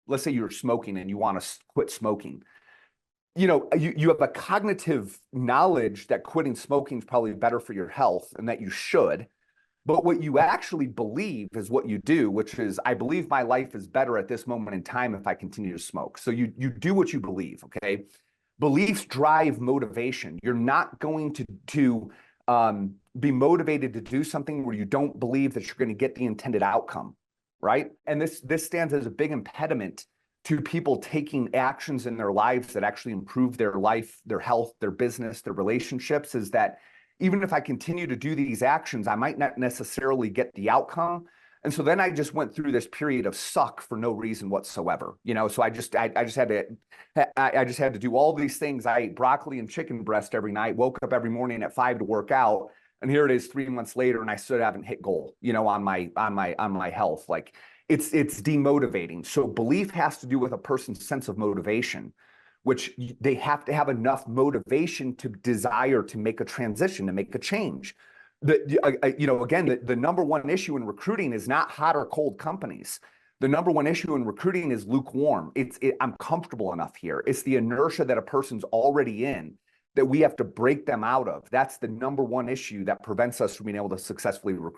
let's say you're smoking and you want to quit smoking. You have a cognitive knowledge that quitting smoking is probably better for your health and that you should. But what you actually believe is what you do, which is, I believe my life is better at this moment in time if I continue to smoke. So you do what you believe, okay? Beliefs drive motivation. You're not going to be motivated to do something where you don't believe that you're going to get the intended outcome, right? And this stands as a big impediment to people taking actions in their lives that actually improve their life, their health, their business, their relationships, is that even if I continue to do these actions, I might not necessarily get the outcome. And so then I just went through this period of suck for no reason whatsoever. So I just had to do all these things. I ate broccoli and chicken breast every night, woke up every morning at 5 to work out. And here it is 3 months later, and I still haven't hit goal, on my health. Like it's demotivating. So belief has to do with a person's sense of motivation, which they have to have enough motivation to desire to make a transition, to make a change. Again, the number one issue in recruiting is not hot or cold companies. The number one issue in recruiting is lukewarm. I'm comfortable enough here. It's the inertia that a person's already in that we have to break them out of. That's the number one issue that prevents us from being able to successfully recruit.